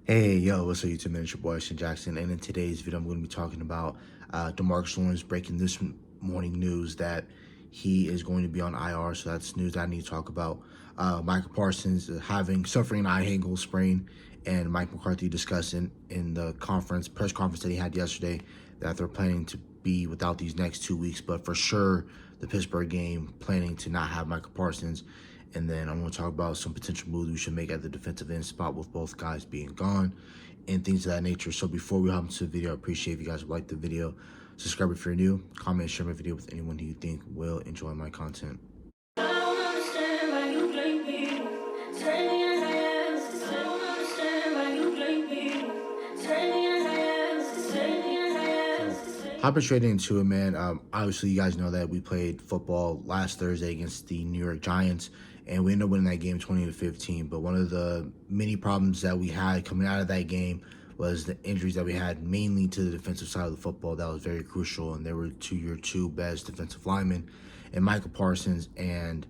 Hey, yo, what's up, YouTube, man? It's your boy, Ashton Jackson, and in today's video, I'm going to be talking about Demarcus Lawrence breaking this morning news that he is going to be on IR, so that's news I need to talk about. Micah Parsons suffering an eye ankle sprain, and Mike McCarthy discussing in the press conference that he had yesterday that they're planning to be without these next 2 weeks, but for sure, the Pittsburgh game, planning to not have Micah Parsons. And then I'm going to talk about some potential moves we should make at the defensive end spot with both guys being gone and things of that nature. So before we hop into the video, I appreciate if you guys would like the video. Subscribe if you're new. Comment and share my video with anyone who you think will enjoy my content. Hopping straight into it, man. Obviously, you guys know that we played football last Thursday against the New York Giants, and we ended up winning that game 20-15. But one of the many problems that we had coming out of that game was the injuries that we had, mainly to the defensive side of the football. That was very crucial, and they were your two best defensive linemen, and Micah Parsons and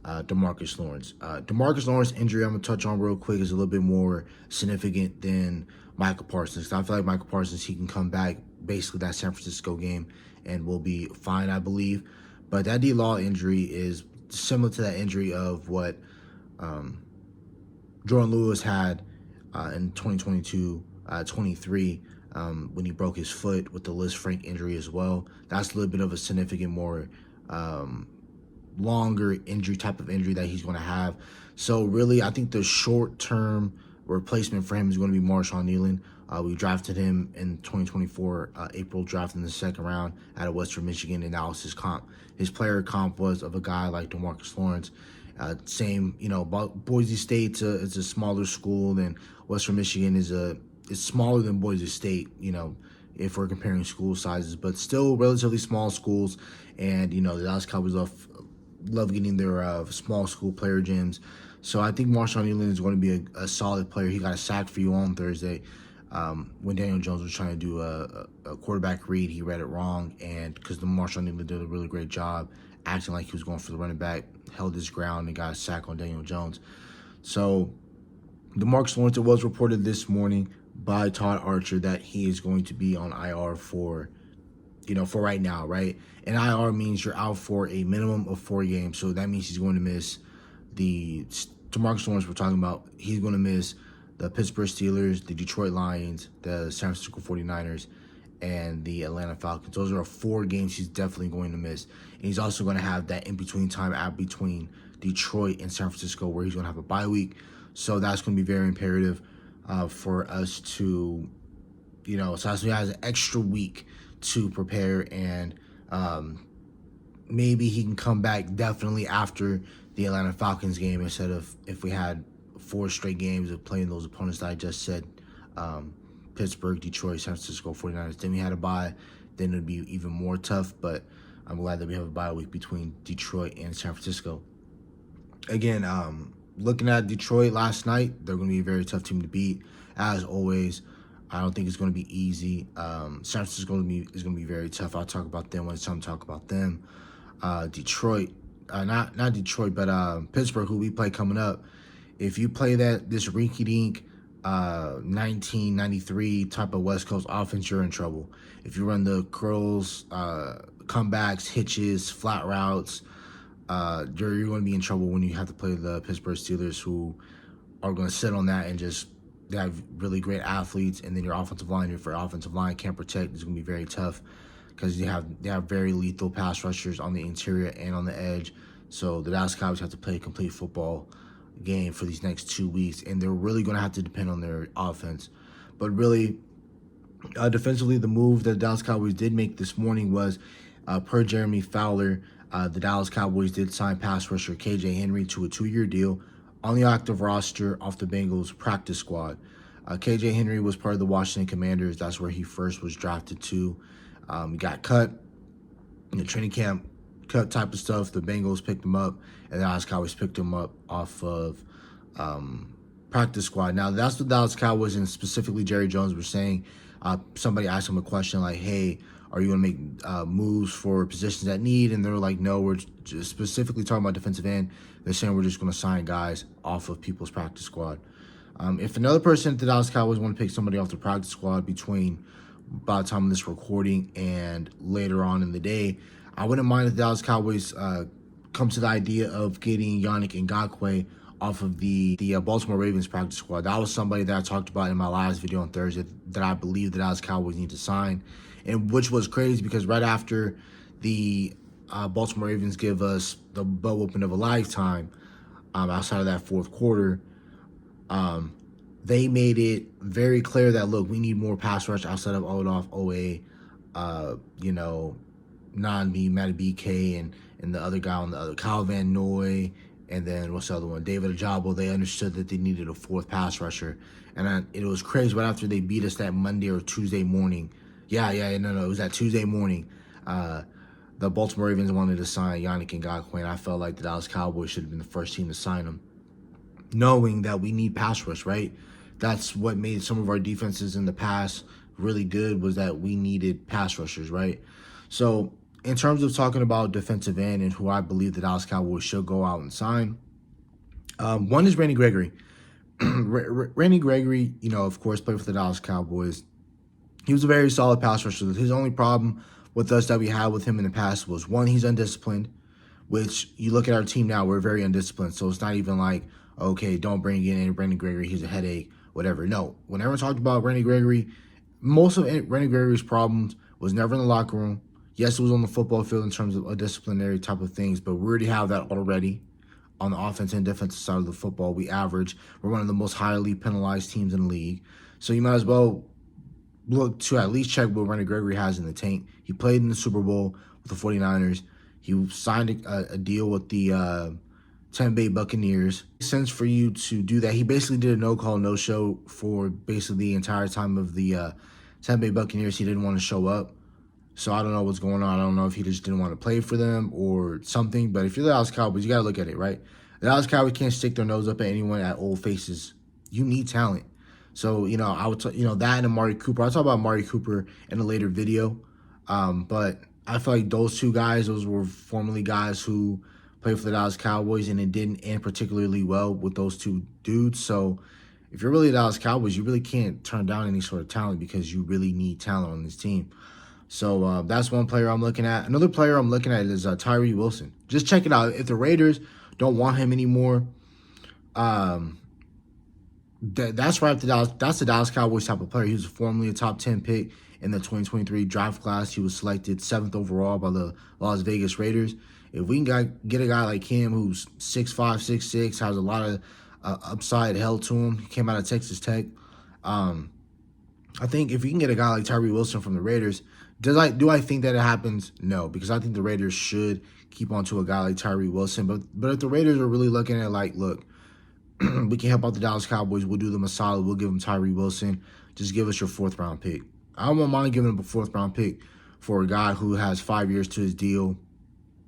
Demarcus Lawrence. Demarcus Lawrence injury, I'm going to touch on real quick, is a little bit more significant than Micah Parsons. I feel like Micah Parsons, he can come back basically that San Francisco game and will be fine, I believe. But that D-Law injury is similar to that injury of what Jordan Lewis had in 2022-23 when he broke his foot with the Liz Frank injury as well. That's a little bit of a significant, more longer injury type of injury that he's going to have. So really, I think the short-term replacement for him is going to be Marshawn Kneeland. We drafted him in 2024 April draft in the second round out of Western Michigan, and that was his comp. His player comp was of a guy like Demarcus Lawrence. Same, Boise State is a smaller school than Western Michigan is smaller than Boise State, if we're comparing school sizes, but still relatively small schools. And, the Dallas Cowboys love getting their small school player gyms. So I think Marshawn Kneeland is going to be a solid player. He got a sack for you on Thursday. When Daniel Jones was trying to do a quarterback read, he read it wrong, and because the Marshawn Kneeland did a really great job acting like he was going for the running back, held his ground, and got a sack on Daniel Jones. So Demarcus Lawrence, it was reported this morning by Todd Archer that he is going to be on IR for right now, right? And IR means you're out for a minimum of 4 games, so that means he's going to miss Demarcus Lawrence we're talking about. He's going to miss the Pittsburgh Steelers, the Detroit Lions, the San Francisco 49ers, and the Atlanta Falcons. Those are 4 games he's definitely going to miss. And he's also going to have that in-between time between Detroit and San Francisco where he's going to have a bye week. So that's going to be very imperative for us to, so he has an extra week to prepare, and maybe he can come back definitely after the Atlanta Falcons game instead of if we had 4 straight games of playing those opponents that I just said, Pittsburgh, Detroit, San Francisco 49ers. Then we had a bye. Then it would be even more tough, but I'm glad that we have a bye week between Detroit and San Francisco. Again, looking at Detroit last night, they're going to be a very tough team to beat. As always, I don't think it's going to be easy. San Francisco is going to be very tough. I'll talk about them when it's time to talk about them. Detroit, not Detroit, but Pittsburgh, who we play coming up. If you play this rinky-dink 1993 type of West Coast offense, you're in trouble. If you run the curls, comebacks, hitches, flat routes, you're going to be in trouble when you have to play the Pittsburgh Steelers, who are going to sit on that and they have really great athletes, and then your offensive line can't protect. It's going to be very tough because they have very lethal pass rushers on the interior and on the edge. So the Dallas Cowboys have to play a complete football game for these next 2 weeks, and they're really going to have to depend on their offense. But really, defensively, the move that the Dallas Cowboys did make this morning was, per Jeremy Fowler, the Dallas Cowboys did sign pass rusher KJ Henry to a 2-year deal on the active roster off the Bengals practice squad. KJ Henry was part of the Washington Commanders. That's where he first was drafted to. He got cut in the training camp, cut type of stuff. The Bengals picked him up, and the Dallas Cowboys picked him up off of practice squad. Now, that's what the Dallas Cowboys and specifically Jerry Jones were saying. Somebody asked him a question like, hey, are you going to make moves for positions that need? And they were like, no, we're just specifically talking about defensive end. They're saying we're just going to sign guys off of people's practice squad. If another person at the Dallas Cowboys want to pick somebody off the practice squad between by the time of this recording and later on in the day, I wouldn't mind if the Dallas Cowboys come to the idea of getting Yannick Ngakoue off of the Baltimore Ravens practice squad. That was somebody that I talked about in my last video on Thursday that I believe the Dallas Cowboys need to sign, and which was crazy because right after the Baltimore Ravens give us the butt whooping of a lifetime outside of that fourth quarter, they made it very clear that, look, we need more pass rush outside of Olaf, Owe, Nanbi, Matty BK, and the other guy on the other, Kyle Van Noy, and then what's the other one, David Ajabo. They understood that they needed a fourth pass rusher. And it was crazy right after they beat us that Monday or Tuesday morning. No, it was that Tuesday morning. The Baltimore Ravens wanted to sign Yannick Ngakoue, and I felt like the Dallas Cowboys should have been the first team to sign him, knowing that we need pass rush, right? That's what made some of our defenses in the past really good, was that we needed pass rushers, right? So in terms of talking about defensive end and who I believe the Dallas Cowboys should go out and sign, one is Randy Gregory. Randy Gregory, of course, played for the Dallas Cowboys. He was a very solid pass rusher. His only problem with us that we had with him in the past was, one, he's undisciplined, which you look at our team now, we're very undisciplined. So it's not even like, okay, don't bring in Randy Gregory, he's a headache, whatever. No, whenever I talked about Randy Gregory, most of Randy Gregory's problems was never in the locker room. Yes, it was on the football field in terms of a disciplinary type of things, but we already have that already on the offensive and defensive side of the football. We're one of the most highly penalized teams in the league. So you might as well look to at least check what Randy Gregory has in the tank. He played in the Super Bowl with the 49ers. He signed a deal with the Tampa Bay Buccaneers. It makes sense for you to do that. He basically did a no-call, no-show for basically the entire time of the Tampa Bay Buccaneers. He didn't want to show up. So I don't know what's going on. I don't know if he just didn't want to play for them or something. But if you're the Dallas Cowboys, you got to look at it, right? The Dallas Cowboys can't stick their nose up at anyone at old faces. You need talent. So, I would, that and Amari Cooper. I'll talk about Amari Cooper in a later video. But I feel like those two guys, those were formerly guys who played for the Dallas Cowboys, and it didn't end particularly well with those two dudes. So if you're really the Dallas Cowboys, you really can't turn down any sort of talent because you really need talent on this team. So that's one player I'm looking at. Another player I'm looking at is Tyree Wilson. Just check it out. If the Raiders don't want him anymore, that's right. That's the Dallas Cowboys type of player. He was formerly a top 10 pick in the 2023 draft class. He was selected 7th overall by the Las Vegas Raiders. If we can get a guy like him who's 6'5", 6'6", has a lot of upside held to him, he came out of Texas Tech. I think if you can get a guy like Tyree Wilson from the Raiders, do I think that it happens? No, because I think the Raiders should keep on to a guy like Tyree Wilson. But if the Raiders are really looking at like, look, we can help out the Dallas Cowboys, we'll do them a solid, we'll give them Tyree Wilson, just give us your 4th round pick. I don't mind giving him a 4th round pick for a guy who has 5 years to his deal,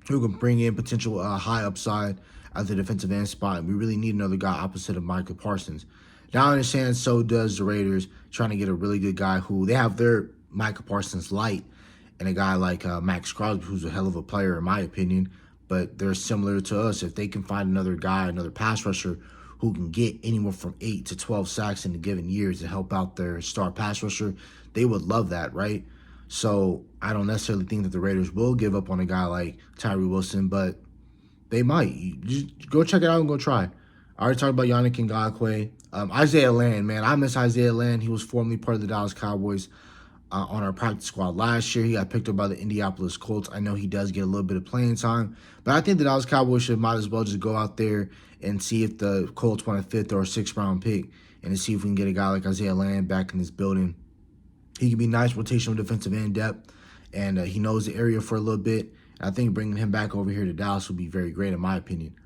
who can bring in potential high upside at the defensive end spot. We really need another guy opposite of Micah Parsons. Now I understand so does the Raiders, trying to get a really good guy who they have their Micah Parsons light, and a guy like Max Crosby, who's a hell of a player in my opinion, but they're similar to us. If they can find another guy, another pass rusher who can get anywhere from 8 to 12 sacks in a given year to help out their star pass rusher, they would love that, right? So I don't necessarily think that the Raiders will give up on a guy like Tyree Wilson, but they might. You just go check it out and go try. I already talked about Yannick Ngakoue. Isaiah Land, man, I miss Isaiah Land. He was formerly part of the Dallas Cowboys on our practice squad last year. He got picked up by the Indianapolis Colts. I know he does get a little bit of playing time, but I think the Dallas Cowboys might as well just go out there and see if the Colts want a 5th or a 6th round pick, and to see if we can get a guy like Isaiah Land back in this building. He can be nice rotational defensive end depth, and he knows the area for a little bit. I think bringing him back over here to Dallas would be very great in my opinion.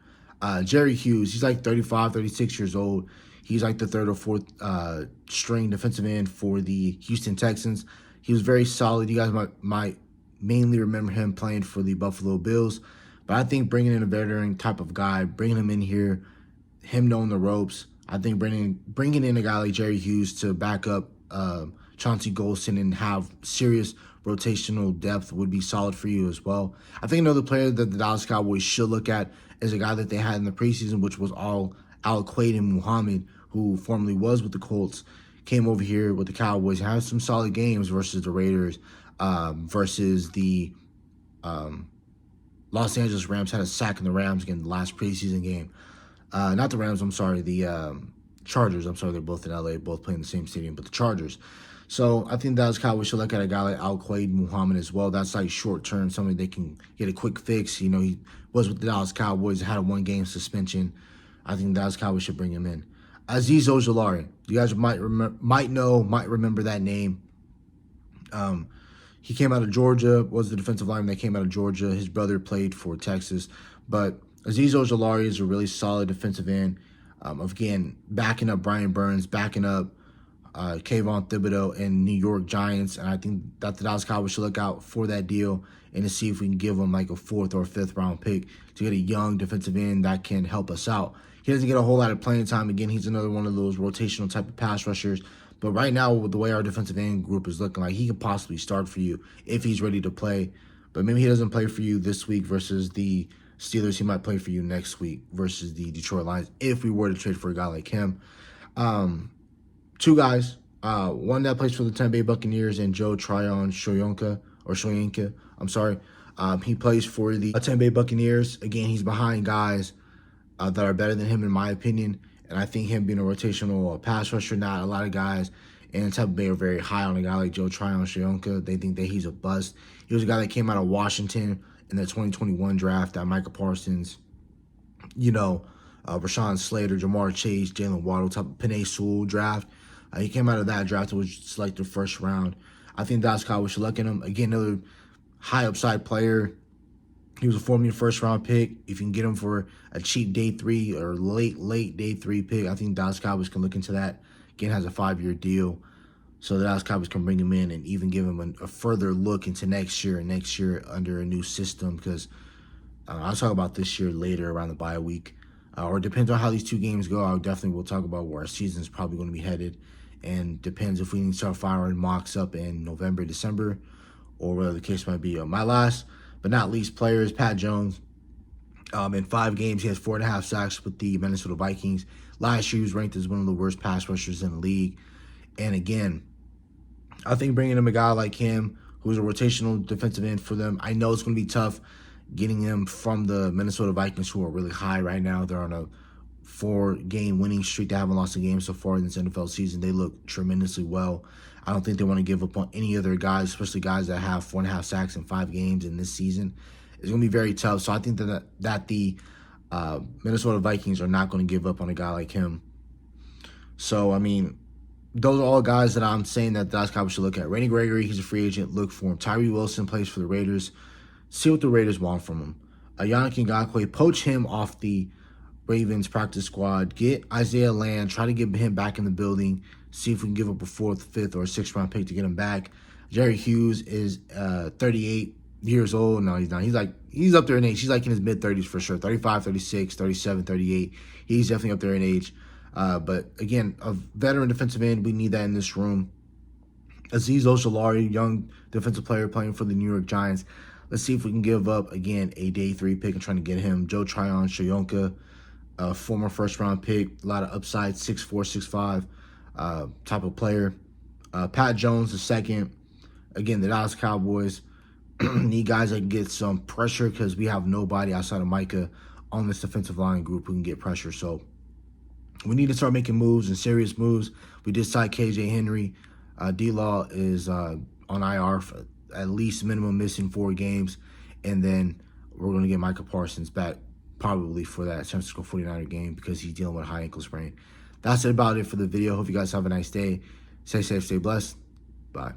Jerry Hughes, he's like 35, 36 years old. He's like the 3rd or 4th string defensive end for the Houston Texans. He was very solid. You guys might mainly remember him playing for the Buffalo Bills. But I think bringing in a veteran type of guy, bringing him in here, him knowing the ropes, I think bringing in a guy like Jerry Hughes to back up Chauncey Golston and have serious rotational depth would be solid for you as well. I think another player that the Dallas Cowboys should look at is a guy that they had in the preseason, which was all Al-Quaid and Muhammad, who formerly was with the Colts, came over here with the Cowboys, had some solid games versus the Raiders, versus the Los Angeles Rams. Had a sack in the Rams again the last preseason game. Not the Rams, I'm sorry, the Chargers. I'm sorry, they're both in LA, both playing the same stadium, but the Chargers. So I think Dallas Cowboys should look at a guy like Al-Quaid Muhammad as well. That's like short term, somebody they can get a quick fix. You know, he was with the Dallas Cowboys, had a 1-game suspension. I think Dallas Cowboys should bring him in. Azeez Ojulari, you guys might remember that name. He came out of Georgia, was the defensive lineman that came out of Georgia. His brother played for Texas. But Azeez Ojulari is a really solid defensive end. Again, backing up Brian Burns, backing up Kayvon Thibodeau and New York Giants. And I think that the Dallas Cowboys should look out for that deal and to see if we can give him like a 4th or 5th round pick to get a young defensive end that can help us out. He doesn't get a whole lot of playing time. Again, he's another one of those rotational type of pass rushers. But right now, with the way our defensive end group is looking, like he could possibly start for you if he's ready to play. But maybe he doesn't play for you this week versus the Steelers. He might play for you next week versus the Detroit Lions if we were to trade for a guy like him. 2 guys. One that plays for the Tampa Bay Buccaneers and Joe Tryon Shoyinka. I'm sorry. He plays for the Tampa Bay Buccaneers. Again, he's behind guys that are better than him, in my opinion. And I think him being a rotational pass rusher, not a lot of guys in Tampa Bay are very high on a guy like Joe Tryon Shoyinka. They think that he's a bust. He was a guy that came out of Washington in the 2021 draft, that Micah Parsons, Rashawn Slater, Jamar Chase, Jalen Waddle, type of Penei Sewell draft. He came out of that draft and was selected 1st round. I think Dallas Cowboys should look at him. Again, another high upside player. He was a former 1st round pick. If you can get him for a cheap day 3 or late day 3 pick, I think Dallas Cowboys can look into that. Again, has a 5-year deal. So the Dallas Cowboys can bring him in and even give him a further look into next year under a new system, because I'll talk about this year later around the bye week. Or it depends on how these 2 games go. I definitely will talk about where our season is probably going to be headed. And depends if we need to start firing mocks up in November, December, or whatever the case might be. My last but not least player is Pat Jones. In 5 games, he has 4.5 sacks with the Minnesota Vikings. Last year, he was ranked as one of the worst pass rushers in the league. And again, I think bringing in a guy like him, who's a rotational defensive end for them, I know it's going to be tough getting him from the Minnesota Vikings, who are really high right now. They're on a 4-game winning streak. They haven't lost a game so far in this NFL season. They look tremendously well. I don't think they want to give up on any other guys, especially guys that have 4.5 sacks in 5 games in this season. It's going to be very tough. So I think that the Minnesota Vikings are not going to give up on a guy like him. So, I mean, those are all guys that I'm saying that Dallas Cowboys should look at. Randy Gregory, he's a free agent. Look for him. Tyree Wilson plays for the Raiders. See what the Raiders want from him. Yannick Ngakoue, poach him off the Ravens practice squad. Get Isaiah Land. Try to get him back in the building. See if we can give up a 4th, 5th, or 6th round pick to get him back. Jerry Hughes is 38 years old. No, he's not. He's up there in age. He's like in his mid-30s for sure. 35, 36, 37, 38. He's definitely up there in age. But again, a veteran defensive end, we need that in this room. Azeez Ojulari, young defensive player playing for the New York Giants. Let's see if we can give up, again, a day 3 pick and trying to get him. Joe Tryon Shoyinka, former 1st round pick, a lot of upside, 6'4", 6'5", type of player. Pat Jones, the 2nd. Again, the Dallas Cowboys need guys that can get some pressure, because we have nobody outside of Micah on this defensive line group who can get pressure. So we need to start making moves and serious moves. We did sign KJ Henry. D-Law is on IR for at least minimum missing 4 games. And then we're going to get Micah Parsons back probably for that San Francisco 49er game, because he's dealing with a high ankle sprain. That's about it for the video. Hope you guys have a nice day. Stay safe, stay blessed. Bye.